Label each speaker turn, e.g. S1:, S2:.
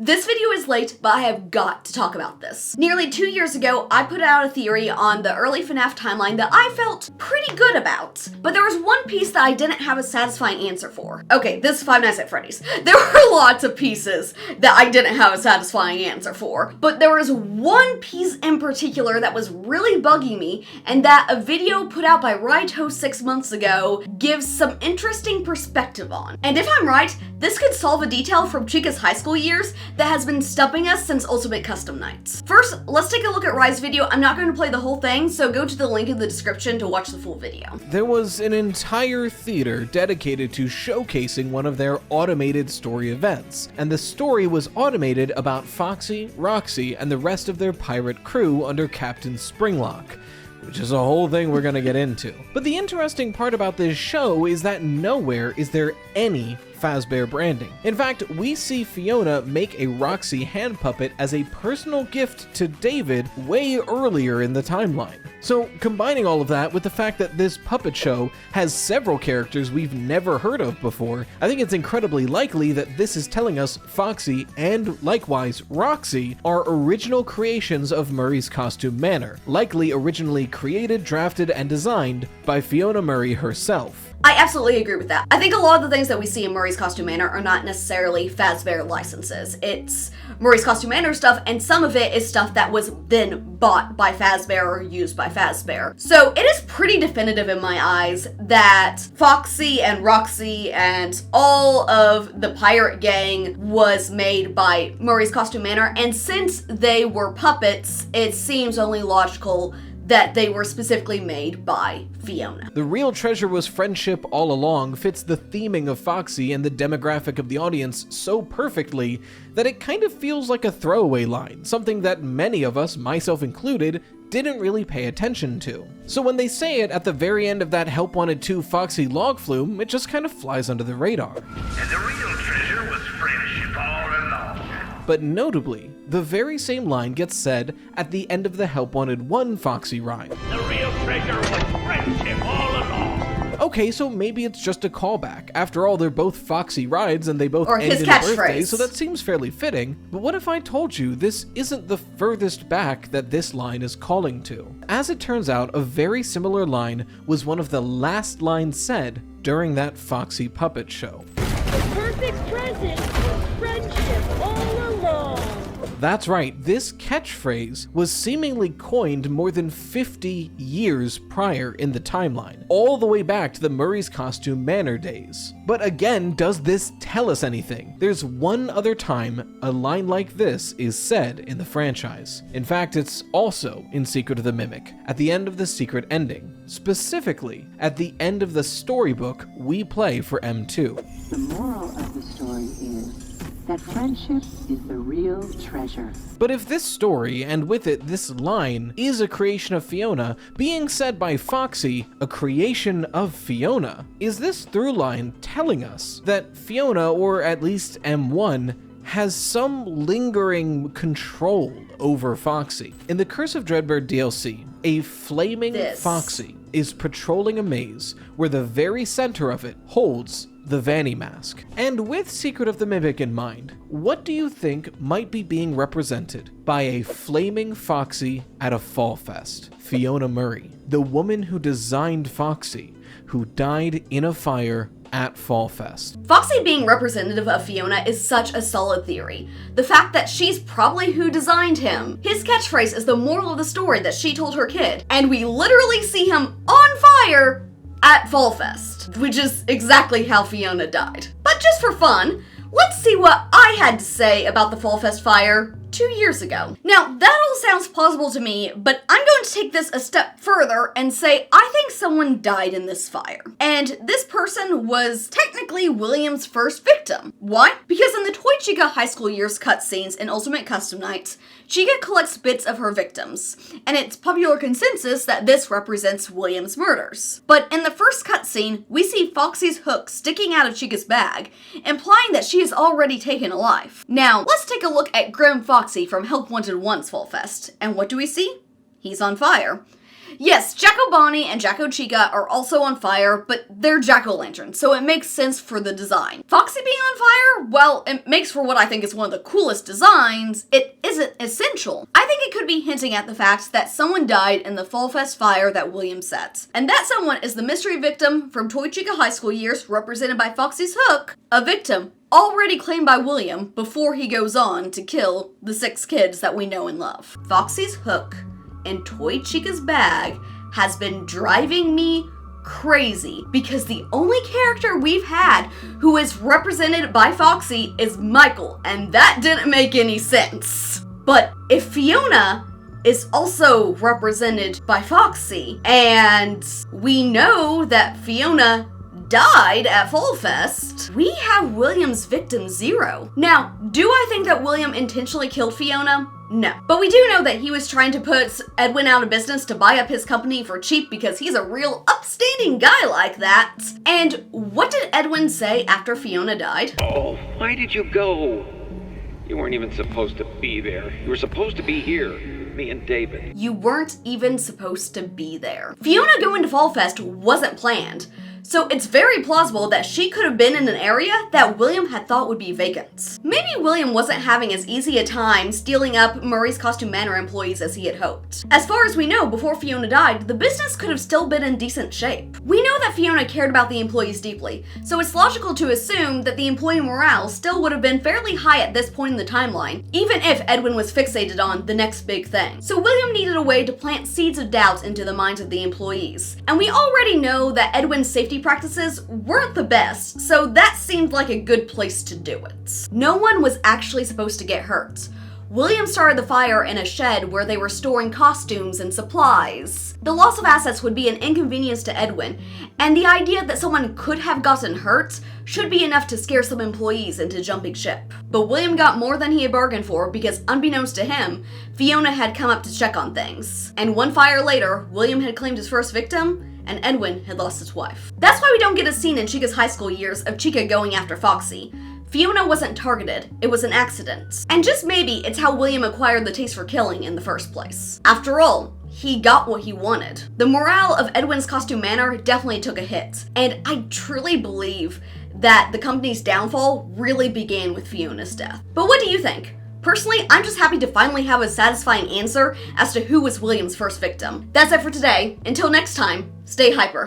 S1: This video is late, but I have got to talk about this. Nearly 2 years ago, I put out a theory on the early FNAF timeline that I felt pretty good about, but there was one piece that I didn't have a satisfying answer for. Okay, this is Five Nights at Freddy's. There were lots of pieces that I didn't have a satisfying answer for, but there was one piece in particular that was really bugging me, and that a video put out by RyeToast 6 months ago gives some interesting perspective on. And if I'm right, this could solve a detail from Chica's high school years that has been stumping us since Ultimate Custom Nights. First, let's take a look at Rye's video. I'm not going to play the whole thing, so go to the link in the description to watch the full video.
S2: There was an entire theater dedicated to showcasing one of their automated story events, and the story was automated about Foxy, Roxy, and the rest of their pirate crew under Captain Springlock, which is a whole thing we're gonna get into. But the interesting part about this show is that nowhere is there any Fazbear branding. In fact, we see Fiona make a Roxy hand puppet as a personal gift to David way earlier in the timeline. So combining all of that with the fact that this puppet show has several characters we've never heard of before, I think it's incredibly likely that this is telling us Foxy and likewise Roxy are original creations of Murray's Costume Manor, likely originally created, drafted, and designed by Fiona Murray herself.
S1: I absolutely agree with that. I think a lot of the things that we see in Murray's Costume Manor are not necessarily Fazbear licenses. It's Murray's Costume Manor stuff, and some of it is stuff that was then bought by Fazbear or used by Fazbear. So it is pretty definitive in my eyes that Foxy and Roxy and all of the pirate gang was made by Murray's Costume Manor, and since they were puppets, it seems only logical that they were specifically made by Fiona.
S2: The real treasure was friendship all along fits the theming of Foxy and the demographic of the audience so perfectly that it kind of feels like a throwaway line, something that many of us, myself included, didn't really pay attention to. So when they say it at the very end of that Help Wanted 2 Foxy log flume, it just kind of flies under the radar.
S3: And the real treasure was friendship all along.
S2: But notably, the very same line gets said at the end of the Help Wanted 1 Foxy rhyme.
S3: The real treasure was friendship all along.
S2: Okay, so maybe it's just a callback. After all, they're both Foxy rides and they both
S1: or
S2: end
S1: his
S2: in a birthday,
S1: catchphrase.
S2: so that seems fairly fitting. But what if I told you this isn't the furthest back that this line is calling to? As it turns out, a very similar line was one of the last lines said during that Foxy puppet show.
S4: The perfect present was friendship all along.
S2: That's right, this catchphrase was seemingly coined more than 50 years prior in the timeline, all the way back to the Murray's Costume Manor days. But again, does this tell us anything? There's one other time a line like this is said in the franchise. In fact, it's also in Secret of the Mimic, at the end of the secret ending, specifically at the end of the storybook we play for M2.
S5: The moral of the story is that friendship is the real treasure.
S2: But if this story, and with it this line, is a creation of Fiona, being said by Foxy, a creation of Fiona, is this through line telling us that Fiona, or at least M1, has some lingering control over Foxy? In the Curse of Dreadbird DLC, a flaming Foxy is patrolling a maze where the very center of it holds the Vanny Mask. And with Secret of the Mimic in mind, what do you think might be being represented by a flaming Foxy at a fall fest? Fiona Murray, the woman who designed Foxy, who died in a fire at Fall Fest.
S1: Foxy being representative of Fiona is such a solid theory. The fact that she's probably who designed him. His catchphrase is the moral of the story that she told her kid, and we literally see him on fire at Fall Fest, which is exactly how Fiona died. But just for fun, let's see what I had to say about the Fall Fest fire 2 years ago. Now, that all sounds plausible to me, but I'm going to take this a step further and say I think someone died in this fire. And this person was technically William's first victim. Why? Because in the Toy Chica high school years cutscenes in Ultimate Custom Nights, Chica collects bits of her victims, and it's popular consensus that this represents William's murders. But in the first cutscene, we see Foxy's hook sticking out of Chica's bag, implying that she has already taken a life. Now, let's take a look at Grim Foxy from Help Wanted 1's Fall Fest, and what do we see? He's on fire. Yes, Jacko Bonnie and Jacko Chica are also on fire, but they're jack-o'-lanterns, so it makes sense for the design. Foxy being on fire, well, it makes for what I think is one of the coolest designs. It isn't essential. I think it could be hinting at the fact that someone died in the Fall Fest fire that William set. And that someone is the mystery victim from Toy Chica high school years, represented by Foxy's Hook, a victim already claimed by William before he goes on to kill the 6 kids that we know and love. Foxy's Hook in Toy Chica's bag has been driving me crazy because the only character we've had who is represented by Foxy is Michael, and that didn't make any sense. But if Fiona is also represented by Foxy, and we know that Fiona died at Fall Fest, we have William's victim 0. Now, do I think that William intentionally killed Fiona? No. But we do know that he was trying to put Edwin out of business to buy up his company for cheap because he's a real upstanding guy like that. And what did Edwin say after Fiona died?
S6: Oh, why did you go? You weren't even supposed to be there. You were supposed to be here, me and David.
S1: You weren't even supposed to be there. Fiona going to Fall Fest wasn't planned. So it's very plausible that she could have been in an area that William had thought would be vacant. Maybe William wasn't having as easy a time stealing up Murray's Costume Manor employees as he had hoped. As far as we know, before Fiona died, the business could have still been in decent shape. We know that Fiona cared about the employees deeply, so it's logical to assume that the employee morale still would have been fairly high at this point in the timeline, even if Edwin was fixated on the next big thing. So William needed a way to plant seeds of doubt into the minds of the employees. And we already know that Edwin's safety practices weren't the best, so that seemed like a good place to do it. No one was actually supposed to get hurt. William started the fire in a shed where they were storing costumes and supplies. The loss of assets would be an inconvenience to Edwin, and the idea that someone could have gotten hurt should be enough to scare some employees into jumping ship. But William got more than he had bargained for because, unbeknownst to him, Fiona had come up to check on things. And one fire later, William had claimed his first victim, and Edwin had lost his wife. That's why we don't get a scene in Chica's high school years of Chica going after Foxy. Fiona wasn't targeted, it was an accident. And just maybe it's how William acquired the taste for killing in the first place. After all, he got what he wanted. The morale of Edwin's Costume Manor definitely took a hit, and I truly believe that the company's downfall really began with Fiona's death. But what do you think? Personally, I'm just happy to finally have a satisfying answer as to who was William's first victim. That's it for today. Until next time, stay hyper.